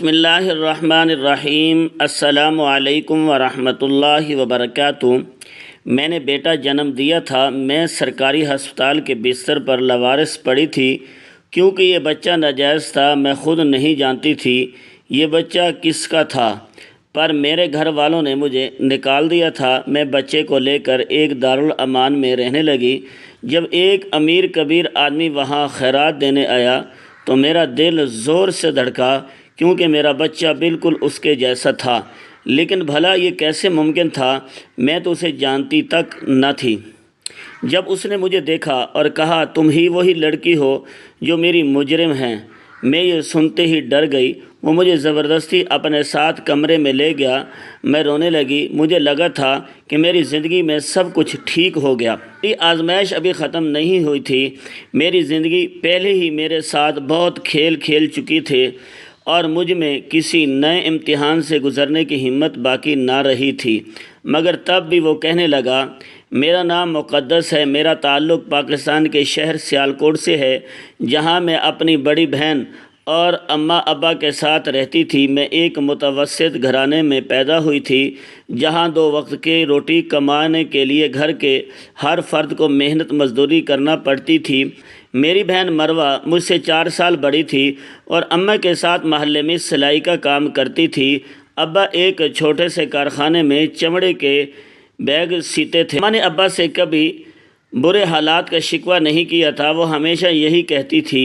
بسم اللہ الرحمن الرحیم۔ السلام علیکم ورحمۃ اللہ وبرکاتہ۔ میں نے بیٹا جنم دیا تھا۔ میں سرکاری ہسپتال کے بستر پر لاوارث پڑی تھی کیونکہ یہ بچہ ناجائز تھا۔ میں خود نہیں جانتی تھی یہ بچہ کس کا تھا، پر میرے گھر والوں نے مجھے نکال دیا تھا۔ میں بچے کو لے کر ایک دارالامان میں رہنے لگی۔ جب ایک امیر کبیر آدمی وہاں خیرات دینے آیا تو میرا دل زور سے دھڑکا کیونکہ میرا بچہ بالکل اس کے جیسا تھا۔ لیکن بھلا یہ کیسے ممکن تھا؟ میں تو اسے جانتی تک نہ تھی۔ جب اس نے مجھے دیکھا اور کہا تم ہی وہی لڑکی ہو جو میری مجرم ہیں، میں یہ سنتے ہی ڈر گئی۔ وہ مجھے زبردستی اپنے ساتھ کمرے میں لے گیا۔ میں رونے لگی۔ مجھے لگا تھا کہ میری زندگی میں سب کچھ ٹھیک ہو گیا۔ یہ آزمائش ابھی ختم نہیں ہوئی تھی۔ میری زندگی پہلے ہی میرے ساتھ بہت کھیل کھیل چکی تھی اور مجھ میں کسی نئے امتحان سے گزرنے کی ہمت باقی نہ رہی تھی۔ مگر تب بھی وہ کہنے لگا میرا نام مقدس ہے، میرا تعلق پاکستان کے شہر سیالکوٹ سے ہے جہاں میں اپنی بڑی بہن اور اماں ابا کے ساتھ رہتی تھی۔ میں ایک متوسط گھرانے میں پیدا ہوئی تھی جہاں 2 وقت کی روٹی کمانے کے لیے گھر کے ہر فرد کو محنت مزدوری کرنا پڑتی تھی۔ میری بہن مروہ مجھ سے 4 سال بڑی تھی اور اماں کے ساتھ محلے میں سلائی کا کام کرتی تھی۔ ابا ایک چھوٹے سے کارخانے میں چمڑے کے بیگ سیتے تھے۔ اماں نے ابا سے کبھی برے حالات کا شکوہ نہیں کیا تھا۔ وہ ہمیشہ یہی کہتی تھی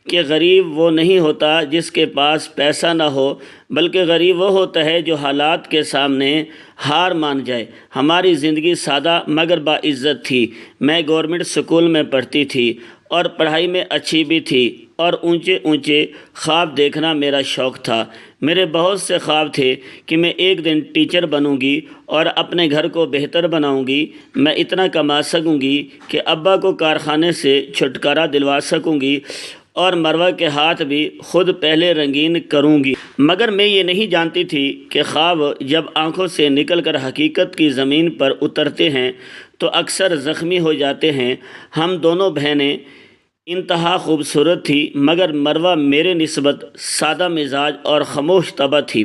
کہ غریب وہ نہیں ہوتا جس کے پاس پیسہ نہ ہو، بلکہ غریب وہ ہوتا ہے جو حالات کے سامنے ہار مان جائے۔ ہماری زندگی سادہ مگر باعزت تھی۔ میں گورنمنٹ اسکول میں پڑھتی تھی اور پڑھائی میں اچھی بھی تھی اور اونچے اونچے خواب دیکھنا میرا شوق تھا۔ میرے بہت سے خواب تھے کہ میں ایک دن ٹیچر بنوں گی اور اپنے گھر کو بہتر بناؤں گی۔ میں اتنا کما سکوں گی کہ ابا کو کارخانے سے چھٹکارا دلوا سکوں گی اور مروہ کے ہاتھ بھی خود پہلے رنگین کروں گی۔ مگر میں یہ نہیں جانتی تھی کہ خواب جب آنکھوں سے نکل کر حقیقت کی زمین پر اترتے ہیں تو اکثر زخمی ہو جاتے ہیں۔ ہم دونوں بہنیں انتہا خوبصورت تھی مگر مروہ میرے نسبت سادہ مزاج اور خاموش طبع تھی۔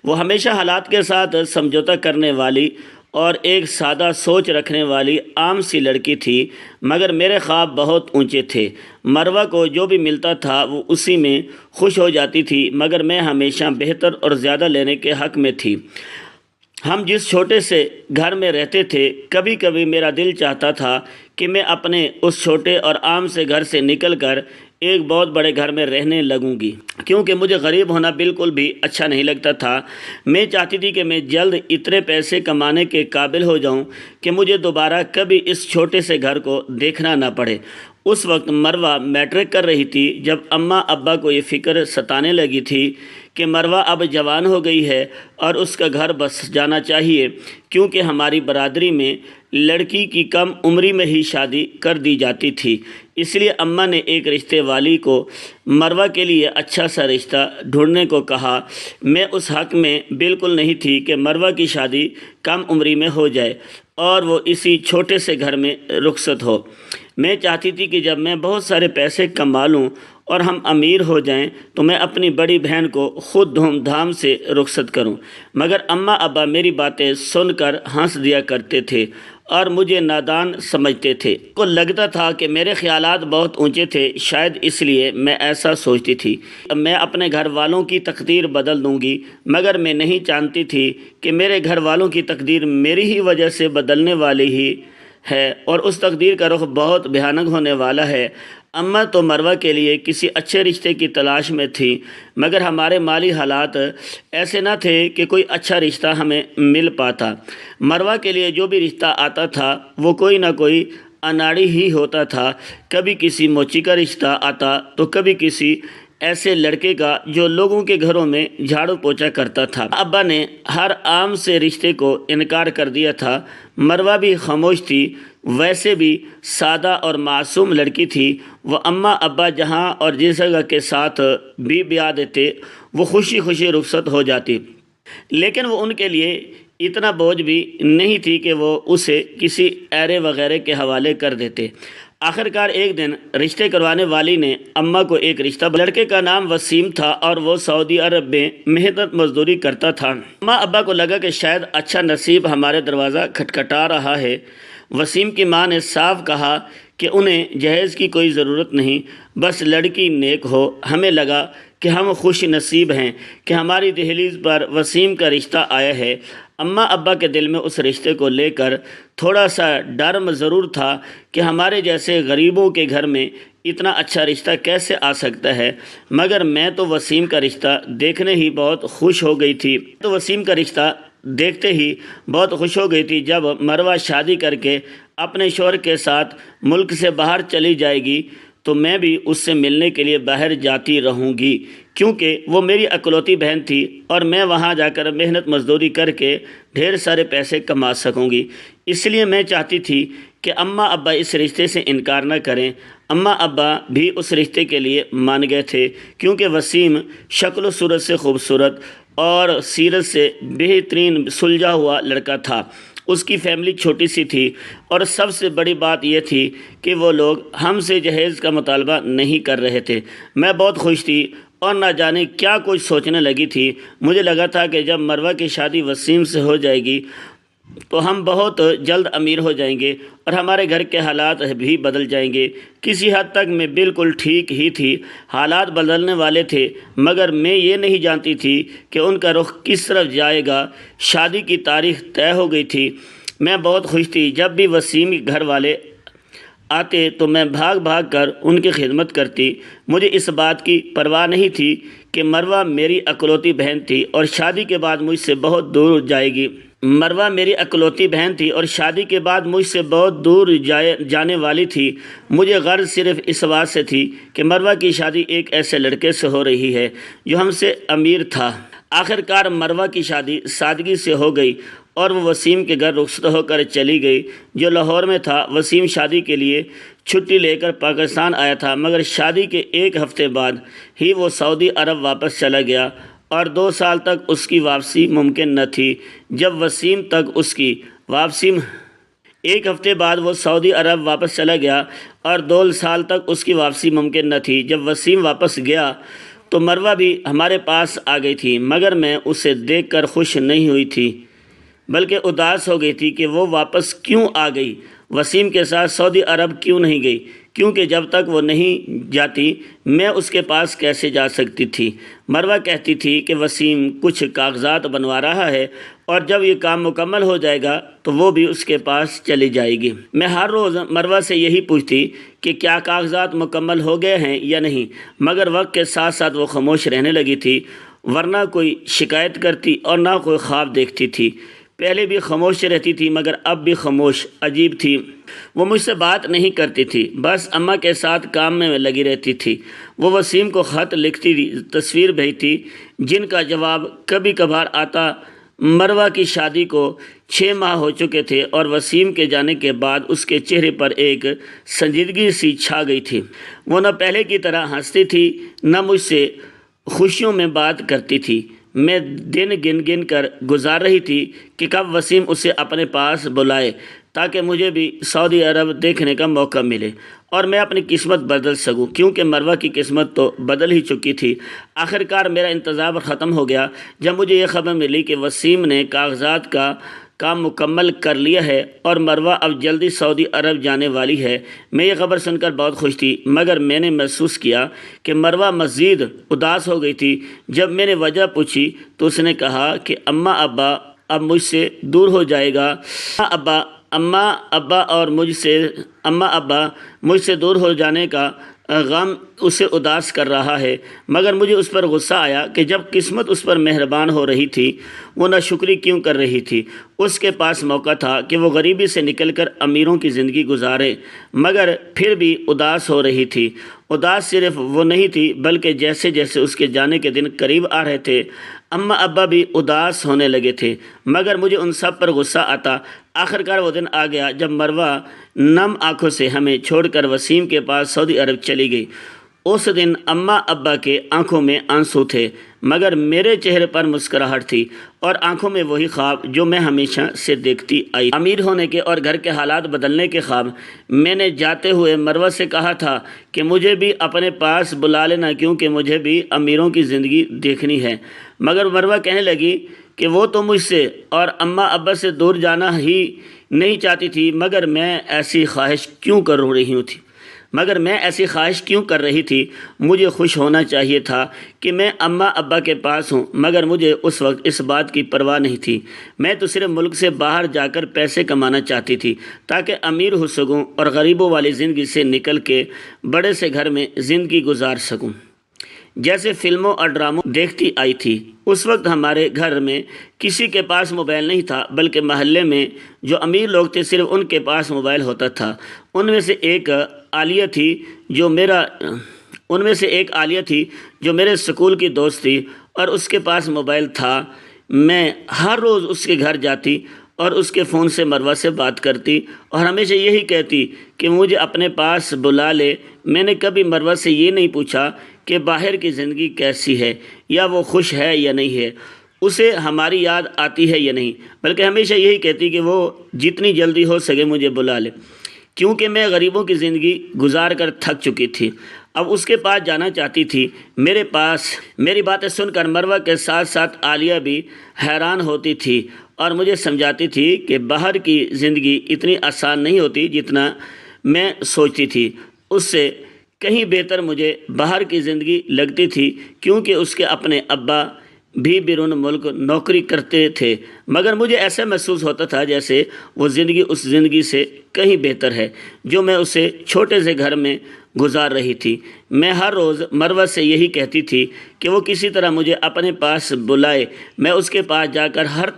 وہ ہمیشہ حالات کے ساتھ سمجھوتہ کرنے والی اور ایک سادہ سوچ رکھنے والی عام سی لڑکی تھی، مگر میرے خواب بہت اونچے تھے۔ مروہ کو جو بھی ملتا تھا وہ اسی میں خوش ہو جاتی تھی، مگر میں ہمیشہ بہتر اور زیادہ لینے کے حق میں تھی۔ ہم جس چھوٹے سے گھر میں رہتے تھے، کبھی کبھی میرا دل چاہتا تھا کہ میں اپنے اس چھوٹے اور عام سے گھر سے نکل کر ایک بہت بڑے گھر میں رہنے لگوں گی، کیونکہ مجھے غریب ہونا بالکل بھی اچھا نہیں لگتا تھا۔ میں چاہتی تھی کہ میں جلد اتنے پیسے کمانے کے قابل ہو جاؤں کہ مجھے دوبارہ کبھی اس چھوٹے سے گھر کو دیکھنا نہ پڑے۔ اس وقت مروہ میٹرک کر رہی تھی جب اماں ابا کو یہ فکر ستانے لگی تھی کہ مروہ اب جوان ہو گئی ہے اور اس کا گھر بس جانا چاہیے، کیونکہ ہماری برادری میں لڑکی کی کم عمری میں ہی شادی کر دی جاتی تھی۔ اس لیے اماں نے ایک رشتے والی کو مروہ کے لیے اچھا سا رشتہ ڈھونڈنے کو کہا۔ میں اس حق میں بالکل نہیں تھی کہ مروہ کی شادی کم عمری میں ہو جائے اور وہ اسی چھوٹے سے گھر میں رخصت ہو۔ میں چاہتی تھی کہ جب میں بہت سارے پیسے کما لوں اور ہم امیر ہو جائیں تو میں اپنی بڑی بہن کو خود دھوم دھام سے رخصت کروں، مگر اماں ابا میری باتیں سن کر ہنس دیا کرتے تھے اور مجھے نادان سمجھتے تھے۔ کو لگتا تھا کہ میرے خیالات بہت اونچے تھے، شاید اس لیے میں ایسا سوچتی تھی۔ میں اپنے گھر والوں کی تقدیر بدل دوں گی، مگر میں نہیں جانتی تھی کہ میرے گھر والوں کی تقدیر میری ہی وجہ سے بدلنے والی ہی ہے اور اس تقدیر کا رخ بہت بھیانک ہونے والا ہے۔ اماں تو مروہ کے لیے کسی اچھے رشتے کی تلاش میں تھی، مگر ہمارے مالی حالات ایسے نہ تھے کہ کوئی اچھا رشتہ ہمیں مل پاتا۔ مروہ کے لیے جو بھی رشتہ آتا تھا وہ کوئی نہ کوئی اناڑی ہی ہوتا تھا۔ کبھی کسی موچی کا رشتہ آتا تو کبھی کسی ایسے لڑکے کا جو لوگوں کے گھروں میں جھاڑو پوچھا کرتا تھا۔ ابا نے ہر عام سے رشتے کو انکار کر دیا تھا۔ مروہ بھی خاموش تھی، ویسے بھی سادہ اور معصوم لڑکی تھی۔ وہ اماں ابا جہاں اور جس جگہ کے ساتھ بھی بیاہ دیتے وہ خوشی خوشی رخصت ہو جاتی، لیکن وہ ان کے لیے اتنا بوجھ بھی نہیں تھی کہ وہ اسے کسی ایرے وغیرہ کے حوالے کر دیتے۔ آخرکار ایک دن رشتے کروانے والی نے اماں کو ایک رشتہ لڑکے کا نام وسیم تھا اور وہ سعودی عرب میں محنت مزدوری کرتا تھا۔ اماں ابا کو لگا کہ شاید اچھا نصیب ہمارے دروازہ کھٹکھٹا رہا ہے۔ وسیم کی ماں نے صاف کہا کہ انہیں جہیز کی کوئی ضرورت نہیں، بس لڑکی نیک ہو۔ ہمیں لگا کہ ہم خوش نصیب ہیں کہ ہماری دہلیز پر وسیم کا رشتہ آیا ہے۔ اماں ابا کے دل میں اس رشتے کو لے کر تھوڑا سا ڈر ضرور تھا کہ ہمارے جیسے غریبوں کے گھر میں اتنا اچھا رشتہ کیسے آ سکتا ہے، مگر میں تو وسیم کا رشتہ دیکھنے ہی بہت خوش ہو گئی تھی۔ دیکھتے ہی بہت خوش ہو گئی تھی۔ جب مروہ شادی کر کے اپنے شوہر کے ساتھ ملک سے باہر چلی جائے گی تو میں بھی اس سے ملنے کے لیے باہر جاتی رہوں گی، کیونکہ وہ میری اکلوتی بہن تھی اور میں وہاں جا کر محنت مزدوری کر کے ڈھیر سارے پیسے کما سکوں گی۔ اس لیے میں چاہتی تھی کہ اماں ابا اس رشتے سے انکار نہ کریں۔ اماں ابا بھی اس رشتے کے لیے مان گئے تھے، کیونکہ وسیم شکل و صورت سے خوبصورت اور سیرت سے بہترین سلجھا ہوا لڑکا تھا۔ اس کی فیملی چھوٹی سی تھی اور سب سے بڑی بات یہ تھی کہ وہ لوگ ہم سے جہیز کا مطالبہ نہیں کر رہے تھے۔ میں بہت خوش تھی اور نہ جانے کیا کچھ سوچنے لگی تھی۔ مجھے لگا تھا کہ جب مروہ کی شادی وسیم سے ہو جائے گی تو ہم بہت جلد امیر ہو جائیں گے اور ہمارے گھر کے حالات بھی بدل جائیں گے۔ کسی حد تک میں بالکل ٹھیک ہی تھی، حالات بدلنے والے تھے، مگر میں یہ نہیں جانتی تھی کہ ان کا رخ کس طرف جائے گا۔ شادی کی تاریخ طے ہو گئی تھی۔ میں بہت خوش تھی۔ جب بھی وسیم کے گھر والے آتے تو میں بھاگ بھاگ کر ان کی خدمت کرتی۔ مجھے اس بات کی پرواہ نہیں تھی کہ مروہ میری اکلوتی بہن تھی اور شادی کے بعد مجھ سے بہت دور جائے گی۔ مروہ میری اکلوتی بہن تھی اور شادی کے بعد مجھ سے بہت دور جانے والی تھی۔ مجھے غرض صرف اس بات سے تھی کہ مروہ کی شادی ایک ایسے لڑکے سے ہو رہی ہے جو ہم سے امیر تھا۔ آخرکار مروہ کی شادی سادگی سے ہو گئی اور وہ وسیم کے گھر رخصت ہو کر چلی گئی جو لاہور میں تھا۔ وسیم شادی کے لیے چھٹی لے کر پاکستان آیا تھا، مگر شادی کے ایک ہفتے بعد ہی وہ سعودی عرب واپس چلا گیا اور 2 سال تک اس کی واپسی ممکن نہ تھی۔ جب وسیم تک اس کی واپسی ایک ہفتے بعد وہ سعودی عرب واپس چلا گیا اور 2 سال تک اس کی واپسی ممکن نہ تھی۔ جب وسیم واپس گیا تو مروہ بھی ہمارے پاس آ گئی تھی، مگر میں اسے دیکھ کر خوش نہیں ہوئی تھی بلکہ اداس ہو گئی تھی کہ وہ واپس کیوں آ گئی، وسیم کے ساتھ سعودی عرب کیوں نہیں گئی، کیونکہ جب تک وہ نہیں جاتی میں اس کے پاس کیسے جا سکتی تھی۔ مروہ کہتی تھی کہ وسیم کچھ کاغذات بنوا رہا ہے اور جب یہ کام مکمل ہو جائے گا تو وہ بھی اس کے پاس چلی جائے گی۔ میں ہر روز مروہ سے یہی پوچھتی کہ کیا کاغذات مکمل ہو گئے ہیں یا نہیں، مگر وقت کے ساتھ ساتھ وہ خاموش رہنے لگی تھی، ورنہ کوئی شکایت کرتی اور نہ کوئی خواب دیکھتی تھی۔ پہلے بھی خاموش رہتی تھی مگر اب بھی خاموش۔ عجیب تھی، وہ مجھ سے بات نہیں کرتی تھی، بس اماں کے ساتھ کام میں لگی رہتی تھی۔ وہ وسیم کو خط لکھتی تھی، تصویر بھیجتی جن کا جواب کبھی کبھار آتا۔ مروہ کی شادی کو 6 ماہ ہو چکے تھے اور وسیم کے جانے کے بعد اس کے چہرے پر ایک سنجیدگی سی چھا گئی تھی۔ وہ نہ پہلے کی طرح ہنستی تھی نہ مجھ سے خوشیوں میں بات کرتی تھی۔ میں دن گن گن کر گزار رہی تھی کہ کب وسیم اسے اپنے پاس بلائے تاکہ مجھے بھی سعودی عرب دیکھنے کا موقع ملے اور میں اپنی قسمت بدل سکوں، کیونکہ مروہ کی قسمت تو بدل ہی چکی تھی۔ آخرکار میرا انتظار ختم ہو گیا جب مجھے یہ خبر ملی کہ وسیم نے کاغذات کا کام مکمل کر لیا ہے اور مروہ اب جلدی سعودی عرب جانے والی ہے۔ میں یہ خبر سن کر بہت خوش تھی، مگر میں نے محسوس کیا کہ مروہ مزید اداس ہو گئی تھی۔ جب میں نے وجہ پوچھی تو اس نے کہا کہ اماں ابا اب مجھ سے دور ہو جائے گا۔ اماں ابا مجھ سے دور ہو جانے کا غم اسے اداس کر رہا ہے، مگر مجھے اس پر غصہ آیا کہ جب قسمت اس پر مہربان ہو رہی تھی وہ ناشکری کیوں کر رہی تھی۔ اس کے پاس موقع تھا کہ وہ غریبی سے نکل کر امیروں کی زندگی گزارے، مگر پھر بھی اداس ہو رہی تھی۔ اداس صرف وہ نہیں تھی بلکہ جیسے جیسے اس کے جانے کے دن قریب آ رہے تھے اماں ابا بھی اداس ہونے لگے تھے، مگر مجھے ان سب پر غصہ آتا۔ آخرکار وہ دن آ گیا جب مروہ نم آنکھوں سے ہمیں چھوڑ کر وسیم کے پاس سعودی عرب چلی گئی۔ اس دن اماں ابا کے آنکھوں میں آنسو تھے، مگر میرے چہرے پر مسکراہٹ تھی اور آنکھوں میں وہی خواب جو میں ہمیشہ سے دیکھتی آئی، امیر ہونے کے اور گھر کے حالات بدلنے کے خواب۔ میں نے جاتے ہوئے مروہ سے کہا تھا کہ مجھے بھی اپنے پاس بلا لینا، کیونکہ مجھے بھی امیروں کی زندگی دیکھنی ہے، مگر مروہ کہنے لگی کہ وہ تو مجھ سے اور اماں ابا سے دور جانا ہی نہیں چاہتی تھی، مگر میں ایسی خواہش کیوں کر رہی تھی؟ مجھے خوش ہونا چاہیے تھا کہ میں اماں ابا کے پاس ہوں، مگر مجھے اس وقت اس بات کی پرواہ نہیں تھی۔ میں تو صرف ملک سے باہر جا کر پیسے کمانا چاہتی تھی تاکہ امیر ہو سکوں اور غریبوں والی زندگی سے نکل کے بڑے سے گھر میں زندگی گزار سکوں، جیسے فلموں اور ڈراموں دیکھتی آئی تھی۔ اس وقت ہمارے گھر میں کسی کے پاس موبائل نہیں تھا، بلکہ محلے میں جو امیر لوگ تھے صرف ان کے پاس موبائل ہوتا تھا۔ ان میں سے ایک عالیہ تھی جو میرے اسکول کی دوست تھی اور اس کے پاس موبائل تھا۔ میں ہر روز اس کے گھر جاتی اور اس کے فون سے مروہ سے بات کرتی اور ہمیشہ یہی کہتی کہ مجھے اپنے پاس بلا لے۔ میں نے کبھی مروہ سے یہ نہیں پوچھا کہ باہر کی زندگی کیسی ہے، یا وہ خوش ہے یا نہیں ہے، اسے ہماری یاد آتی ہے یا نہیں، بلکہ ہمیشہ یہی کہتی کہ وہ جتنی جلدی ہو سکے مجھے بلا لے، کیونکہ میں غریبوں کی زندگی گزار کر تھک چکی تھی، اب اس کے پاس جانا چاہتی تھی۔ میری باتیں سن کر مروہ کے ساتھ ساتھ عالیہ بھی حیران ہوتی تھی اور مجھے سمجھاتی تھی کہ باہر کی زندگی اتنی آسان نہیں ہوتی جتنا میں سوچتی تھی۔ اس سے کہیں بہتر مجھے باہر کی زندگی لگتی تھی، کیونکہ اس کے اپنے ابا بھی بیرون ملک نوکری کرتے تھے، مگر مجھے ایسا محسوس ہوتا تھا جیسے وہ زندگی اس زندگی سے کہیں بہتر ہے جو میں اسے چھوٹے سے گھر میں گزار رہی تھی۔ میں ہر روز مروہ سے یہی کہتی تھی کہ وہ کسی طرح مجھے اپنے پاس بلائے۔ میں اس کے پاس جا کر ہر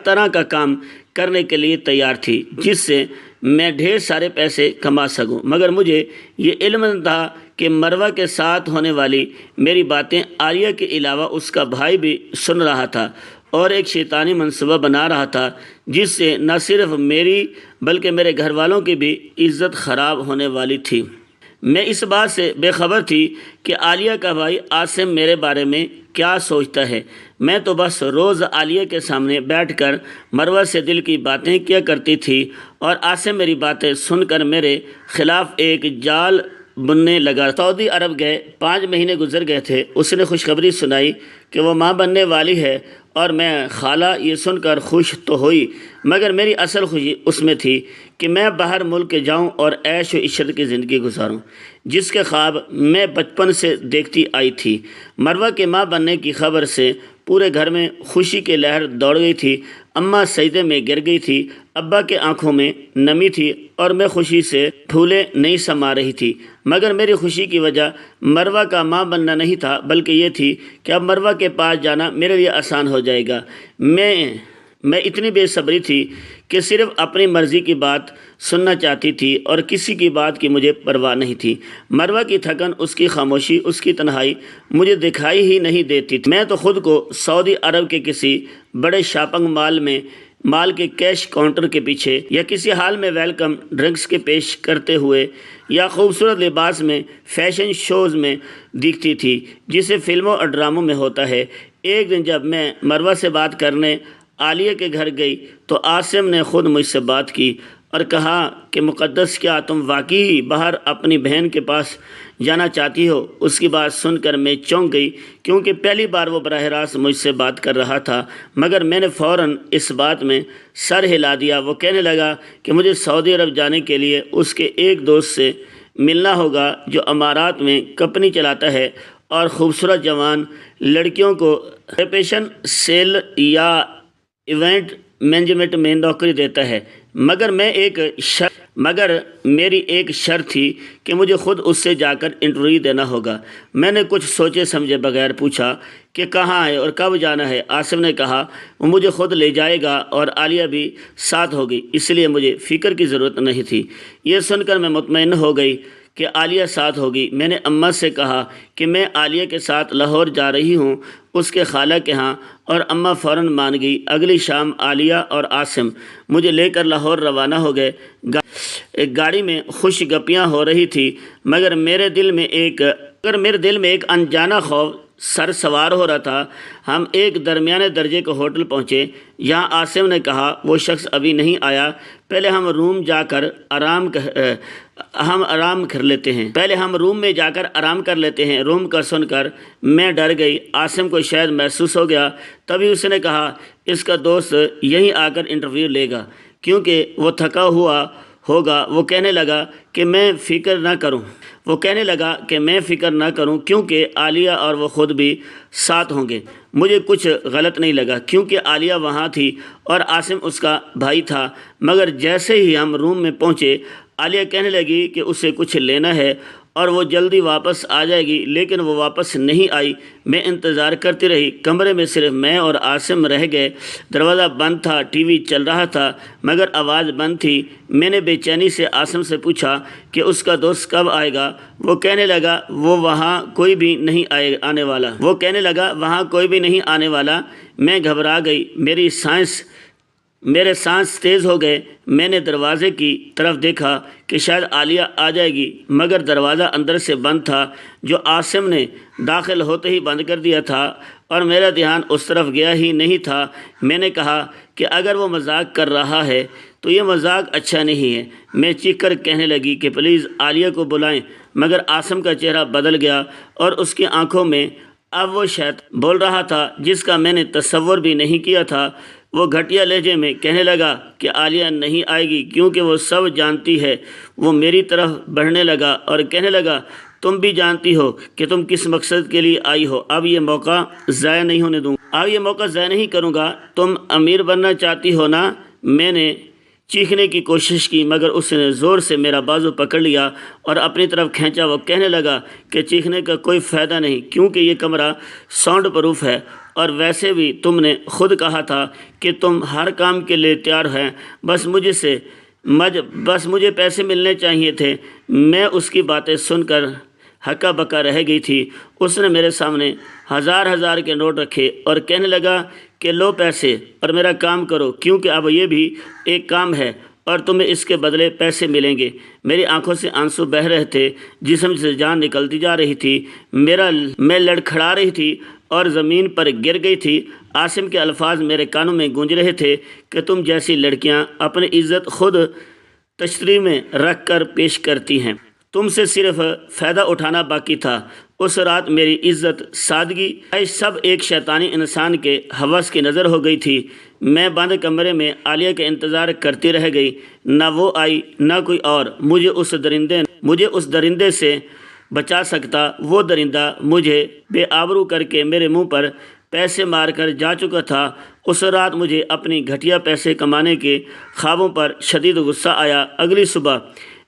طرح کا کام کرنے کے لیے تیار تھی جس سے میں ڈھیر سارے پیسے کما سکوں، مگر مجھے یہ علم نہ تھا کہ مروہ کے ساتھ ہونے والی میری باتیں عالیہ کے علاوہ اس کا بھائی بھی سن رہا تھا اور ایک شیطانی منصوبہ بنا رہا تھا جس سے نہ صرف میری بلکہ میرے گھر والوں کی بھی عزت خراب ہونے والی تھی۔ میں اس بات سے بے خبر تھی کہ عالیہ کا بھائی عاصم میرے بارے میں کیا سوچتا ہے۔ میں تو بس روز عالیہ کے سامنے بیٹھ کر مروہ سے دل کی باتیں کیا کرتی تھی اور عاصم میری باتیں سن کر میرے خلاف ایک جال بننے لگا۔ سعودی عرب گئے 5 مہینے گزر گئے تھے۔ اس نے خوشخبری سنائی کہ وہ ماں بننے والی ہے اور میں خالہ یہ سن کر خوش تو ہوئی، مگر میری اصل خوشی اس میں تھی کہ میں باہر ملک جاؤں اور عیش و عشرت کی زندگی گزاروں، جس کے خواب میں بچپن سے دیکھتی آئی تھی۔ مروہ کے ماں بننے کی خبر سے پورے گھر میں خوشی کی لہر دوڑ گئی تھی۔ اماں سجدے میں گر گئی تھی، ابا کے آنکھوں میں نمی تھی اور میں خوشی سے پھولے نہیں سما رہی تھی، مگر میری خوشی کی وجہ مروہ کا ماں بننا نہیں تھا، بلکہ یہ تھی کہ اب مروہ کے پاس جانا میرے لیے آسان ہو جائے گا۔ میں اتنی بے صبری تھی کہ صرف اپنی مرضی کی بات سننا چاہتی تھی اور کسی کی بات کی مجھے پرواہ نہیں تھی۔ مروہ کی تھکن، اس کی خاموشی، اس کی تنہائی مجھے دکھائی ہی نہیں دیتی تھی۔ میں تو خود کو سعودی عرب کے کسی بڑے شاپنگ مال کے کیش کاؤنٹر کے پیچھے، یا کسی حال میں ویلکم ڈرنکس کے پیش کرتے ہوئے، یا خوبصورت لباس میں فیشن شوز میں دیکھتی تھی جسے فلموں اور ڈراموں میں ہوتا ہے۔ ایک دن جب میں مروہ سے بات کرنے عالیہ کے گھر گئی تو عاصم نے خود مجھ سے بات کی اور کہا کہ مقدس، کیا تم واقعی باہر اپنی بہن کے پاس جانا چاہتی ہو؟ اس کی بات سن کر میں چونک گئی، کیونکہ پہلی بار وہ براہ راست مجھ سے بات کر رہا تھا، مگر میں نے فوراً اس بات میں سر ہلا دیا۔ وہ کہنے لگا کہ مجھے سعودی عرب جانے کے لیے اس کے ایک دوست سے ملنا ہوگا جو امارات میں کمپنی چلاتا ہے اور خوبصورت جوان لڑکیوں کو ریپیشن سیل یا ایونٹ مینجمنٹ میں نوکری دیتا ہے، مگر میری ایک شرط تھی کہ مجھے خود اس سے جا کر انٹرویو دینا ہوگا۔ میں نے کچھ سوچے سمجھے بغیر پوچھا کہ کہاں ہے اور کب جانا ہے۔ عاصم نے کہا وہ مجھے خود لے جائے گا اور عالیہ بھی ساتھ ہوگی، اس لیے مجھے فکر کی ضرورت نہیں تھی۔ یہ سن کر میں مطمئن ہو گئی کہ عالیہ ساتھ ہوگی۔ میں نے اماں سے کہا کہ میں عالیہ کے ساتھ لاہور جا رہی ہوں اس کے خالہ کے ہاں، اور اماں فوراً مان گئی۔ اگلی شام عالیہ اور عاصم مجھے لے کر لاہور روانہ ہو گئے۔ گاڑی میں خوش گپیاں ہو رہی تھی، مگر میرے دل میں ایک انجانا خوف سر سوار ہو رہا تھا۔ ہم ایک درمیانے درجے کے ہوٹل پہنچے۔ یہاں عاصم نے کہا وہ شخص ابھی نہیں آیا، پہلے ہم روم میں جا کر آرام کر لیتے ہیں۔ روم کا سن کر میں ڈر گئی۔ عاصم کو شاید محسوس ہو گیا، تبھی اس نے کہا اس کا دوست یہیں آ کر انٹرویو لے گا کیونکہ وہ تھکا ہوا ہوگا۔ وہ کہنے لگا کہ میں فکر نہ کروں کیونکہ عالیہ اور وہ خود بھی ساتھ ہوں گے۔ مجھے کچھ غلط نہیں لگا کیونکہ عالیہ وہاں تھی اور عاصم اس کا بھائی تھا، مگر جیسے ہی ہم روم میں پہنچے عالیہ کہنے لگی کہ اسے کچھ لینا ہے اور وہ جلدی واپس آ جائے گی، لیکن وہ واپس نہیں آئی۔ میں انتظار کرتی رہی۔ کمرے میں صرف میں اور عاصم رہ گئے۔ دروازہ بند تھا، ٹی وی چل رہا تھا مگر آواز بند تھی۔ میں نے بے چینی سے عاصم سے پوچھا کہ اس کا دوست کب آئے گا۔ وہ کہنے لگا وہاں کوئی بھی نہیں آنے والا۔ میں گھبرا گئی، میرے سانس تیز ہو گئے۔ میں نے دروازے کی طرف دیکھا کہ شاید عالیہ آ جائے گی، مگر دروازہ اندر سے بند تھا جو عاصم نے داخل ہوتے ہی بند کر دیا تھا، اور میرا دھیان اس طرف گیا ہی نہیں تھا۔ میں نے کہا کہ اگر وہ مذاق کر رہا ہے تو یہ مذاق اچھا نہیں ہے۔ میں چیخ کر کہنے لگی کہ پلیز عالیہ کو بلائیں، مگر عاصم کا چہرہ بدل گیا اور اس کی آنکھوں میں اب وہ شیطان بول رہا تھا جس کا میں نے تصور بھی نہیں کیا تھا۔ وہ گھٹیا لہجے میں کہنے لگا کہ عالیہ نہیں آئے گی کیونکہ وہ سب جانتی ہے۔ وہ میری طرف بڑھنے لگا اور کہنے لگا تم بھی جانتی ہو کہ تم کس مقصد کے لیے آئی ہو۔ اب یہ موقع ضائع نہیں کروں گا۔ تم امیر بننا چاہتی ہو نا؟ میں نے چیخنے کی کوشش کی مگر اس نے زور سے میرا بازو پکڑ لیا اور اپنی طرف کھینچا۔ وہ کہنے لگا کہ چیخنے کا کوئی فائدہ نہیں کیونکہ یہ کمرہ ساؤنڈ پروف ہے، اور ویسے بھی تم نے خود کہا تھا کہ تم ہر کام کے لیے تیار ہیں، بس مجھے پیسے ملنے چاہیے تھے۔ میں اس کی باتیں سن کر ہکا بکا رہ گئی تھی۔ اس نے میرے سامنے ہزار کے نوٹ رکھے اور کہنے لگا کہ لو پیسے اور میرا کام کرو کیونکہ اب یہ بھی ایک کام ہے اور تمہیں اس کے بدلے پیسے ملیں گے۔ میری آنکھوں سے آنسو بہہ رہے تھے، جسم سے جان نکلتی جا رہی تھی۔ میں لڑکھڑا رہی تھی اور زمین پر گر گئی تھی۔ عاصم کے الفاظ میرے کانوں میں گونج رہے تھے کہ تم جیسی لڑکیاں اپنی عزت خود تشتری میں رکھ کر پیش کرتی ہیں، تم سے صرف فائدہ اٹھانا باقی تھا۔ اس رات میری عزت، سادگی، سب ایک شیطانی انسان کے ہوس کی نظر ہو گئی تھی۔ میں بند کمرے میں عالیہ کا انتظار کرتی رہ گئی، نہ وہ آئی نہ کوئی اور۔ مجھے اس درندے سے بچا سکتا، وہ درندہ مجھے بے آبرو کر کے میرے منہ پر پیسے مار کر جا چکا تھا۔ اس رات مجھے اپنی گھٹیا پیسے کمانے کے خوابوں پر شدید غصہ آیا۔ اگلی صبح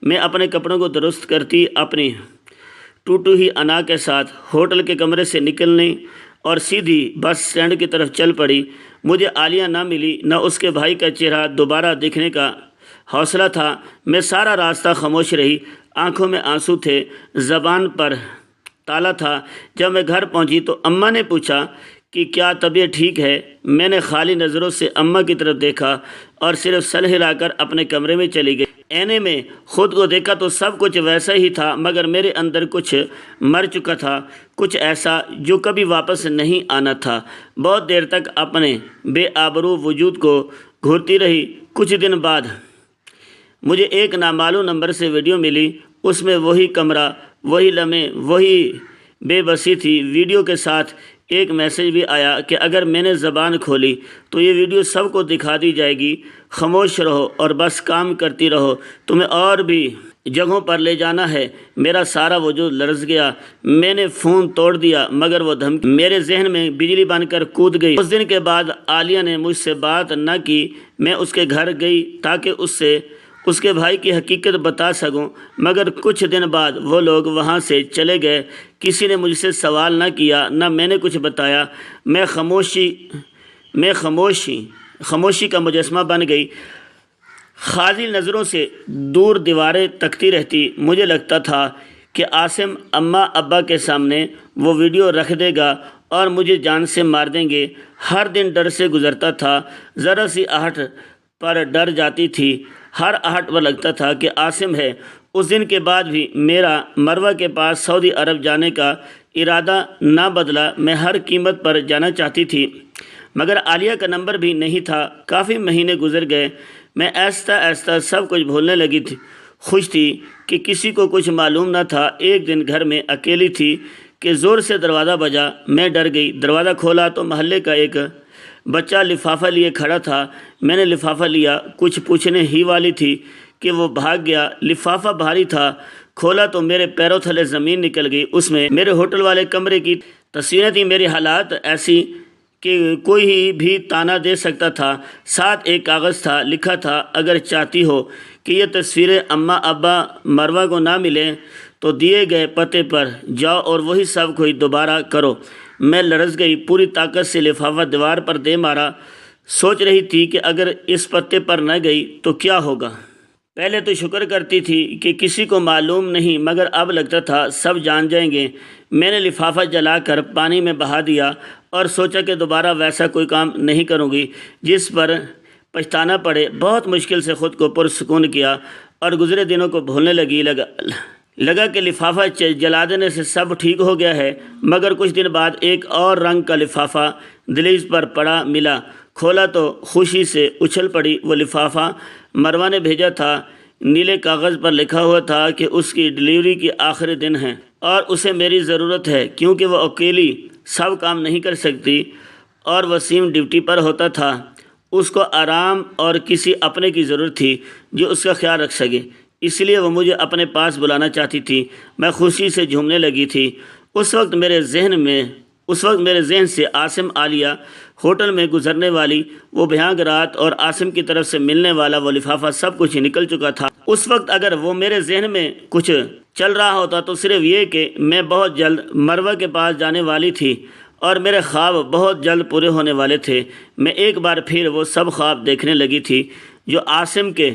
میں اپنے کپڑوں کو درست کرتی اپنی ٹوٹی ہوئی انا کے ساتھ ہوٹل کے کمرے سے نکلنے اور سیدھی بس اسٹینڈ کی طرف چل پڑی۔ مجھے عالیہ نہ ملی، نہ اس کے بھائی کا چہرہ دوبارہ دیکھنے کا حوصلہ تھا۔ میں سارا راستہ خاموش رہی، آنکھوں میں آنسو تھے، زبان پر تالا تھا۔ جب میں گھر پہنچی تو اماں نے پوچھا کہ کیا طبیعت ٹھیک ہے؟ میں نے خالی نظروں سے اماں کی طرف دیکھا اور صرف سر ہلا کر اپنے کمرے میں چلی گئی۔ اینے میں خود کو دیکھا تو سب کچھ ویسا ہی تھا، مگر میرے اندر کچھ مر چکا تھا، کچھ ایسا جو کبھی واپس نہیں آنا تھا۔ بہت دیر تک اپنے بے آبرو وجود کو گھورتی رہی۔ کچھ دن بعد مجھے ایک نامعلوم نمبر سے ویڈیو ملی۔ اس میں وہی کمرہ، وہی لمحے، وہی بے بسی تھی۔ ویڈیو کے ساتھ ایک میسج بھی آیا کہ اگر میں نے زبان کھولی تو یہ ویڈیو سب کو دکھا دی جائے گی، خاموش رہو اور بس کام کرتی رہو، تمہیں اور بھی جگہوں پر لے جانا ہے۔ میرا سارا وجود لرز گیا۔ میں نے فون توڑ دیا مگر وہ دھمکی میرے ذہن میں بجلی بن کر کود گئی۔ اس دن کے بعد عالیہ نے مجھ سے بات نہ کی۔ میں اس کے گھر گئی تاکہ اس کے بھائی کی حقیقت بتا سکوں، مگر کچھ دن بعد وہ لوگ وہاں سے چلے گئے۔ کسی نے مجھ سے سوال نہ کیا، نہ میں نے کچھ بتایا۔ میں خاموشی کا مجسمہ بن گئی، خاذل نظروں سے دور دیواریں تکتی رہتی۔ مجھے لگتا تھا کہ عاصم اماں ابا کے سامنے وہ ویڈیو رکھ دے گا اور مجھے جان سے مار دیں گے۔ ہر دن ڈر سے گزرتا تھا۔ ذرا سی آہٹ پر ڈر جاتی تھی، ہر آہٹ پر لگتا تھا کہ عاصم ہے۔ اس دن کے بعد بھی میرا مروہ کے پاس سعودی عرب جانے کا ارادہ نہ بدلا۔ میں ہر قیمت پر جانا چاہتی تھی، مگر عالیہ کا نمبر بھی نہیں تھا۔ کافی مہینے گزر گئے، میں آہستہ آہستہ سب کچھ بھولنے لگی تھی۔ خوش تھی کہ کسی کو کچھ معلوم نہ تھا۔ ایک دن گھر میں اکیلی تھی کہ زور سے دروازہ بجا۔ میں ڈر گئی، دروازہ کھولا تو محلے کا ایک بچہ لفافہ لیے کھڑا تھا۔ میں نے لفافہ لیا، کچھ پوچھنے ہی والی تھی کہ وہ بھاگ گیا۔ لفافہ بھاری تھا، کھولا تو میرے پیروں تلے زمین نکل گئی۔ اس میں میرے ہوٹل والے کمرے کی تصویریں تھیں۔ میری حالات ایسی کہ کوئی بھی تانا دے سکتا تھا۔ ساتھ ایک کاغذ تھا، لکھا تھا، اگر چاہتی ہو کہ یہ تصویریں اماں ابا مروہ کو نہ ملیں تو دیے گئے پتے پر جاؤ اور وہی سب کچھ دوبارہ کرو۔ میں لرز گئی، پوری طاقت سے لفافہ دیوار پر دے مارا۔ سوچ رہی تھی کہ اگر اس پتے پر نہ گئی تو کیا ہوگا۔ پہلے تو شکر کرتی تھی کہ کسی کو معلوم نہیں، مگر اب لگتا تھا سب جان جائیں گے۔ میں نے لفافہ جلا کر پانی میں بہا دیا اور سوچا کہ دوبارہ ویسا کوئی کام نہیں کروں گی جس پر پچھتانا پڑے۔ بہت مشکل سے خود کو پرسکون کیا اور گزرے دنوں کو بھولنے لگی۔ لگا کہ لفافہ جلا دینے سے سب ٹھیک ہو گیا ہے، مگر کچھ دن بعد ایک اور رنگ کا لفافہ دہلیز پر پڑا ملا۔ کھولا تو خوشی سے اچھل پڑی۔ وہ لفافہ مروہ نے بھیجا تھا۔ نیلے کاغذ پر لکھا ہوا تھا کہ اس کی ڈلیوری کی آخری دن ہے اور اسے میری ضرورت ہے، کیونکہ وہ اکیلی سب کام نہیں کر سکتی اور وسیم ڈیوٹی پر ہوتا تھا۔ اس کو آرام اور کسی اپنے کی ضرورت تھی جو اس کا خیال رکھ سکے، اس لیے وہ مجھے اپنے پاس بلانا چاہتی تھی۔ میں خوشی سے جھومنے لگی تھی۔ اس وقت میرے ذہن سے عاصم، عالیہ، ہوٹل میں گزرنے والی وہ بھیانک رات اور عاصم کی طرف سے ملنے والا وہ لفافہ سب کچھ نکل چکا تھا۔ اس وقت اگر وہ میرے ذہن میں کچھ چل رہا ہوتا تو صرف یہ کہ میں بہت جلد مروہ کے پاس جانے والی تھی اور میرے خواب بہت جلد پورے ہونے والے تھے۔ میں ایک بار پھر وہ سب خواب دیکھنے لگی تھی جو عاصم کے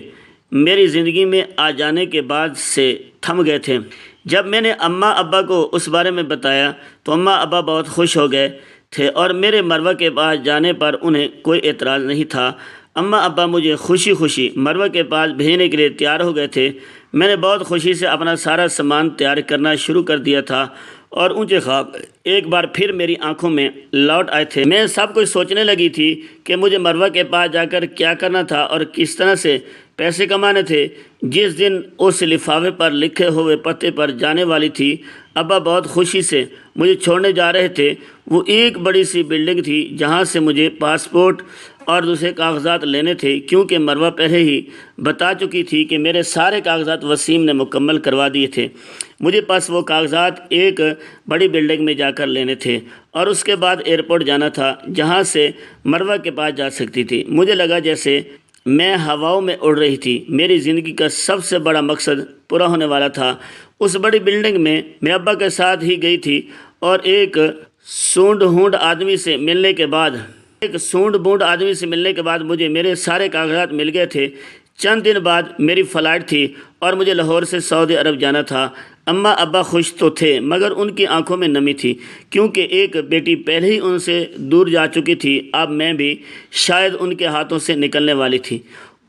میری زندگی میں آ جانے کے بعد سے تھم گئے تھے۔ جب میں نے اماں ابا کو اس بارے میں بتایا تو اماں ابا بہت خوش ہو گئے تھے اور میرے مروہ کے پاس جانے پر انہیں کوئی اعتراض نہیں تھا۔ اماں ابا مجھے خوشی مروہ کے پاس بھیجنے کے لیے تیار ہو گئے تھے۔ میں نے بہت خوشی سے اپنا سارا سامان تیار کرنا شروع کر دیا تھا اور اونچے خواب ایک بار پھر میری آنکھوں میں لوٹ آئے تھے۔ میں سب کچھ سوچنے لگی تھی کہ مجھے مروہ کے پاس جا کر کیا کرنا تھا اور کس طرح سے پیسے کمانے تھے۔ جس دن اس لفافے پر لکھے ہوئے پتے پر جانے والی تھی، ابا بہت خوشی سے مجھے چھوڑنے جا رہے تھے۔ وہ ایک بڑی سی بلڈنگ تھی جہاں سے مجھے پاسپورٹ اور دوسرے کاغذات لینے تھے، کیونکہ مروہ پہلے ہی بتا چکی تھی کہ میرے سارے کاغذات وسیم نے مکمل کروا دیے تھے۔ مجھے پاس وہ کاغذات ایک بڑی بلڈنگ میں جا کر لینے تھے اور اس کے بعد ایئرپورٹ جانا تھا جہاں سے مروہ کے پاس جا سکتی تھی۔ مجھے لگا جیسے میں ہواؤں میں اڑ رہی تھی۔ میری زندگی کا سب سے بڑا مقصد پورا ہونے والا تھا۔ اس بڑی بلڈنگ میں میں ابا کے ساتھ ہی گئی تھی اور ایک سونڈ بونڈ آدمی سے ملنے کے بعد مجھے میرے سارے کاغذات مل گئے تھے۔ چند دن بعد میری فلائٹ تھی اور مجھے لاہور سے سعودی عرب جانا تھا۔ اماں ابا خوش تو تھے، مگر ان کی آنکھوں میں نمی تھی، کیونکہ ایک بیٹی پہلے ہی ان سے دور جا چکی تھی۔ اب میں بھی شاید ان کے ہاتھوں سے نکلنے والی تھی۔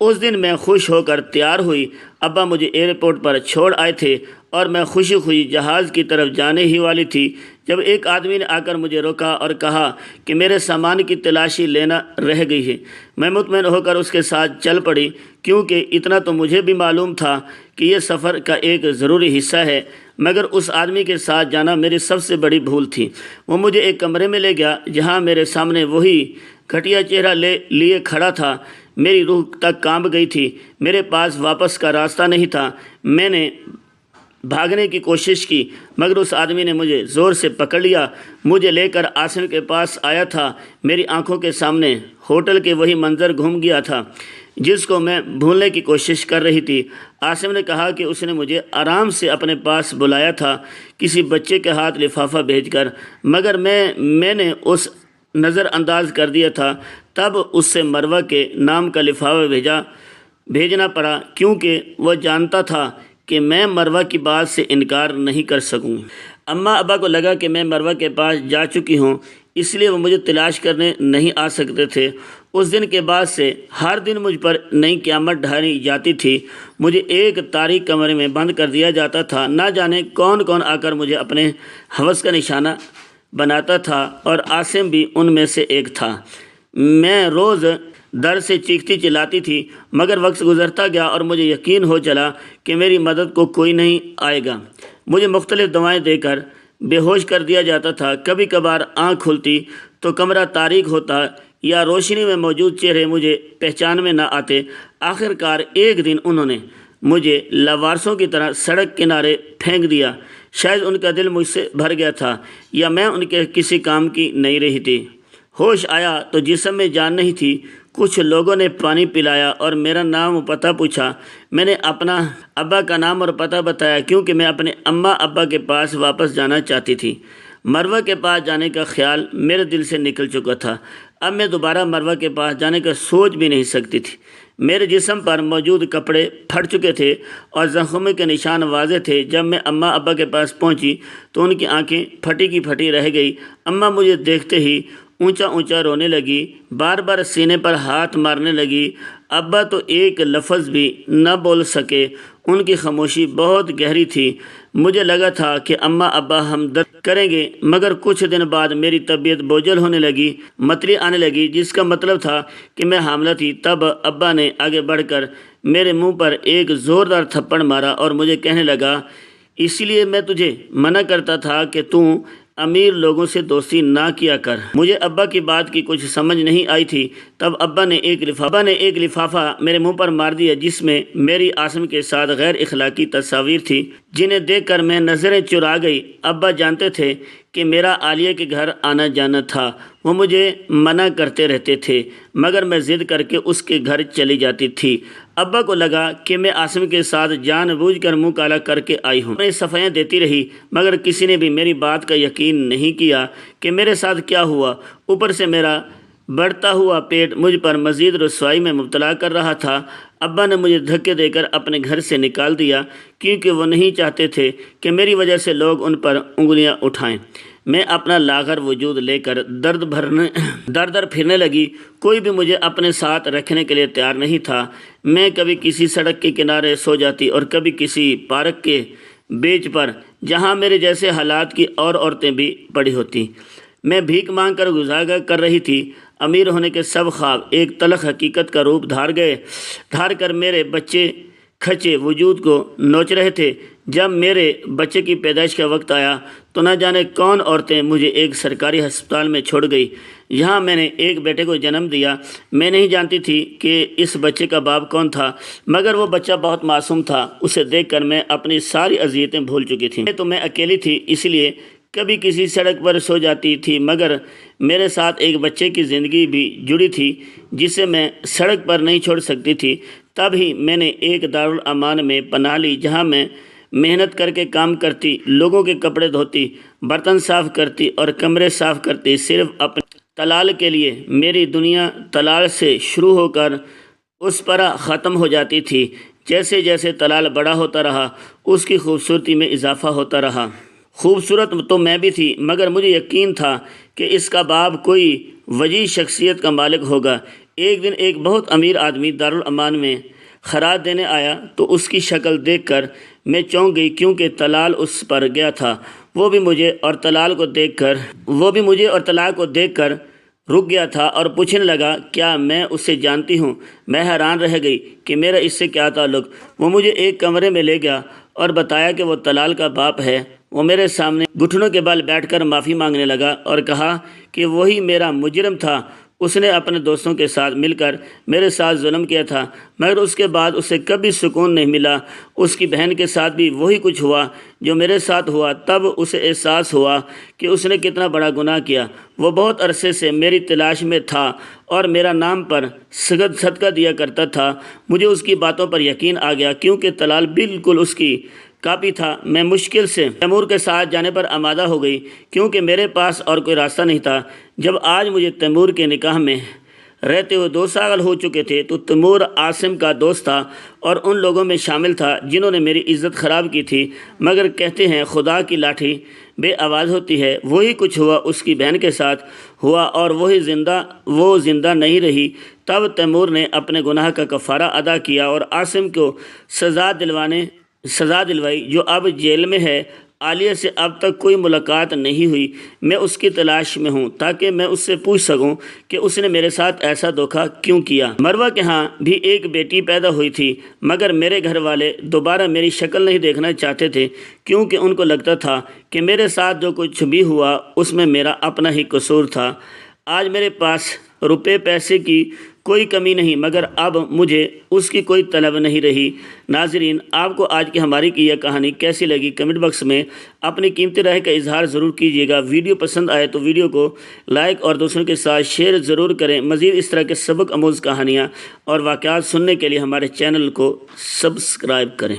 اس دن میں خوش ہو کر تیار ہوئی۔ ابا مجھے ایئرپورٹ پر چھوڑ آئے تھے اور میں خوشی جہاز کی طرف جانے ہی والی تھی جب ایک آدمی نے آ کر مجھے روکا اور کہا کہ میرے سامان کی تلاشی لینا رہ گئی ہے۔ میں مطمئن ہو کر اس کے ساتھ چل پڑی، کیونکہ اتنا تو مجھے بھی معلوم تھا کہ یہ سفر کا ایک ضروری حصہ ہے، مگر اس آدمی کے ساتھ جانا میری سب سے بڑی بھول تھی۔ وہ مجھے ایک کمرے میں لے گیا جہاں میرے سامنے وہی گھٹیا چہرہ لیے کھڑا تھا۔ میری روح تک کانپ گئی تھی۔ میرے پاس واپس کا راستہ نہیں تھا۔ میں نے بھاگنے کی کوشش کی، مگر اس آدمی نے مجھے زور سے پکڑ لیا۔ مجھے لے کر عاصم کے پاس آیا تھا۔ میری آنکھوں کے سامنے ہوٹل کے وہی منظر گھوم گیا تھا جس کو میں بھولنے کی کوشش کر رہی تھی۔ عاصم نے کہا کہ اس نے مجھے آرام سے اپنے پاس بلایا تھا، کسی بچے کے ہاتھ لفافہ بھیج کر، مگر میں نے اس نظر انداز کر دیا تھا۔ تب اس سے مروہ کے نام کا لفافہ بھیجنا پڑا، کیونکہ وہ جانتا تھا کہ میں مروہ کی بات سے انکار نہیں کر سکوں۔ اماں ابا کو لگا کہ میں مروہ کے پاس جا چکی ہوں، اس لیے وہ مجھے تلاش کرنے نہیں آ سکتے تھے۔ اس دن کے بعد سے ہر دن مجھ پر نئی قیامت ڈھائی جاتی تھی۔ مجھے ایک تاریک کمرے میں بند کر دیا جاتا تھا۔ نہ جانے کون کون آ کر مجھے اپنے ہوس کا نشانہ بناتا تھا، اور عاصم بھی ان میں سے ایک تھا۔ میں روز در سے چیختی چلاتی تھی، مگر وقت گزرتا گیا اور مجھے یقین ہو چلا کہ میری مدد کو کوئی نہیں آئے گا۔ مجھے مختلف دوائیں دے کر بے ہوش کر دیا جاتا تھا۔ کبھی کبھار آنکھ کھلتی تو کمرہ تاریک ہوتا یا روشنی میں موجود چہرے مجھے پہچان میں نہ آتے۔ آخر کار ایک دن انہوں نے مجھے لاوارثوں کی طرح سڑک کنارے پھینک دیا۔ شاید ان کا دل مجھ سے بھر گیا تھا، یا میں ان کے کسی کام کی نہیں رہی تھی۔ ہوش آیا تو جسم میں جان نہیں تھی۔ کچھ لوگوں نے پانی پلایا اور میرا نام و پتہ پوچھا۔ میں نے اپنا ابا کا نام اور پتہ بتایا، کیونکہ میں اپنے اماں ابا کے پاس واپس جانا چاہتی تھی۔ مروہ کے پاس جانے کا خیال میرے دل سے نکل چکا تھا۔ اب میں دوبارہ مروہ کے پاس جانے کا سوچ بھی نہیں سکتی تھی۔ میرے جسم پر موجود کپڑے پھٹ چکے تھے اور زخموں کے نشان واضح تھے۔ جب میں اماں ابا کے پاس پہنچی تو ان کی آنکھیں پھٹی کی پھٹی رہ گئی۔ اماں مجھے دیکھتے ہی اونچا اونچا رونے لگی، بار بار سینے پر ہاتھ مارنے لگی۔ ابا تو ایک لفظ بھی نہ بول سکے۔ ان کی خاموشی بہت گہری تھی۔ مجھے لگا تھا کہ اماں ابا ہمدرد کریں گے، مگر کچھ دن بعد میری طبیعت بوجھل ہونے لگی، متلی آنے لگی، جس کا مطلب تھا کہ میں حاملہ تھی۔ تب ابا نے آگے بڑھ کر میرے منہ پر ایک زوردار تھپڑ مارا اور مجھے کہنے لگا، اسی لیے میں تجھے منع کرتا تھا کہ تو امیر لوگوں سے دوستی نہ کیا کر۔ مجھے ابا کی بات کی کچھ سمجھ نہیں آئی تھی۔ تب ابا نے ایک لفافہ میرے منہ پر مار دیا، جس میں میری عاصم کے ساتھ غیر اخلاقی تصاویر تھی، جنہیں دیکھ کر میں نظریں چرا گئی۔ ابا جانتے تھے کہ میرا عالیہ کے گھر آنا جانا تھا۔ وہ مجھے منع کرتے رہتے تھے، مگر میں ضد کر کے اس کے گھر چلی جاتی تھی۔ ابا کو لگا کہ میں عاصم کے ساتھ جان بوجھ کر منہ کالا کر کے آئی ہوں۔ میں صفائیاں دیتی رہی، مگر کسی نے بھی میری بات کا یقین نہیں کیا کہ میرے ساتھ کیا ہوا۔ اوپر سے میرا بڑھتا ہوا پیٹ مجھ پر مزید رسوائی میں مبتلا کر رہا تھا۔ ابا نے مجھے دھکے دے کر اپنے گھر سے نکال دیا، کیونکہ وہ نہیں چاہتے تھے کہ میری وجہ سے لوگ ان پر انگلیاں اٹھائیں۔ میں اپنا لاغر وجود لے کر در در پھرنے لگی۔ کوئی بھی مجھے اپنے ساتھ رکھنے کے لیے تیار نہیں تھا۔ میں کبھی کسی سڑک کے کنارے سو جاتی اور کبھی کسی پارک کے بیچ پر، جہاں میرے جیسے حالات کی اور عورتیں بھی پڑی ہوتی۔ میں بھیک مانگ کر گزارا کر رہی تھی۔ امیر ہونے کے سب خواب ایک تلخ حقیقت کا روپ دھار کر میرے بچے کھچے وجود کو نوچ رہے تھے۔ جب میرے بچے کی پیدائش کا وقت آیا تو نہ جانے کون عورتیں مجھے ایک سرکاری ہسپتال میں چھوڑ گئی، جہاں میں نے ایک بیٹے کو جنم دیا۔ میں نہیں جانتی تھی کہ اس بچے کا باپ کون تھا، مگر وہ بچہ بہت معصوم تھا۔ اسے دیکھ کر میں اپنی ساری اذیتیں بھول چکی تھی۔ میں اکیلی تھی، اس لیے کبھی کسی سڑک پر سو جاتی تھی، مگر میرے ساتھ ایک بچے کی زندگی بھی جڑی تھی، جسے میں سڑک پر نہیں چھوڑ سکتی تھی۔ تب ہی میں نے ایک دارالامان میں پناہ لی، جہاں میں محنت کر کے کام کرتی، لوگوں کے کپڑے دھوتی، برتن صاف کرتی اور کمرے صاف کرتی، صرف اپنے طلال کے لیے۔ میری دنیا طلال سے شروع ہو کر اس پر ختم ہو جاتی تھی۔ جیسے جیسے طلال بڑا ہوتا رہا، اس کی خوبصورتی میں اضافہ ہوتا رہا۔ خوبصورت تو میں بھی تھی، مگر مجھے یقین تھا کہ اس کا باپ کوئی وجیز شخصیت کا مالک ہوگا۔ ایک دن ایک بہت امیر آدمی دارالامان میں خراج دینے آیا تو اس کی شکل دیکھ کر میں چونک گئی، کیونکہ طلال اس پر گیا تھا۔ وہ بھی مجھے اور طلال کو دیکھ کر رک گیا تھا اور پوچھنے لگا، کیا میں اسے جانتی ہوں؟ میں حیران رہ گئی کہ میرا اس سے کیا تعلق۔ وہ مجھے ایک کمرے میں لے گیا اور بتایا کہ وہ طلال کا باپ ہے۔ وہ میرے سامنے گھٹنوں کے بل بیٹھ کر معافی مانگنے لگا اور کہا کہ وہی میرا مجرم تھا۔ اس نے اپنے دوستوں کے ساتھ مل کر میرے ساتھ ظلم کیا تھا، مگر اس کے بعد اسے کبھی سکون نہیں ملا۔ اس کی بہن کے ساتھ بھی وہی کچھ ہوا جو میرے ساتھ ہوا۔ تب اسے احساس ہوا کہ اس نے کتنا بڑا گناہ کیا۔ وہ بہت عرصے سے میری تلاش میں تھا اور میرا نام پر صدقہ دیا کرتا تھا۔ مجھے اس کی باتوں پر یقین آ گیا، کیونکہ طلال بالکل اس کی کاپی تھا۔ میں مشکل سے تیمور کے ساتھ جانے پر آمادہ ہو گئی، کیونکہ میرے پاس اور کوئی راستہ نہیں تھا۔ جب آج مجھے تیمور کے نکاح میں رہتے ہوئے 2 سال ہو چکے تھے تو تیمور عاصم کا دوست تھا اور ان لوگوں میں شامل تھا جنہوں نے میری عزت خراب کی تھی، مگر کہتے ہیں خدا کی لاٹھی بے آواز ہوتی ہے۔ وہی کچھ ہوا اس کی بہن کے ساتھ ہوا اور وہ زندہ نہیں رہی۔ تب تیمور نے اپنے گناہ کا کفارہ ادا کیا اور عاصم کو سزا دلوائی، جو اب جیل میں ہے۔ عالیہ سے اب تک کوئی ملاقات نہیں ہوئی۔ میں اس کی تلاش میں ہوں تاکہ میں اس سے پوچھ سکوں کہ اس نے میرے ساتھ ایسا دھوکہ کیوں کیا۔ مروہ کے ہاں بھی ایک بیٹی پیدا ہوئی تھی، مگر میرے گھر والے دوبارہ میری شکل نہیں دیکھنا چاہتے تھے، کیونکہ ان کو لگتا تھا کہ میرے ساتھ جو کچھ بھی ہوا اس میں میرا اپنا ہی قصور تھا۔ آج میرے پاس روپے پیسے کی کوئی کمی نہیں، مگر اب مجھے اس کی کوئی طلب نہیں رہی۔ ناظرین، آپ کو آج کی ہماری یہ کہانی کیسی لگی کمنٹ باکس میں اپنی قیمتی رائے کا اظہار ضرور کیجیے گا۔ ویڈیو پسند آئے تو ویڈیو کو لائک اور دوسروں کے ساتھ شیئر ضرور کریں۔ مزید اس طرح کے سبق آموز کہانیاں اور واقعات سننے کے لیے ہمارے چینل کو سبسکرائب کریں۔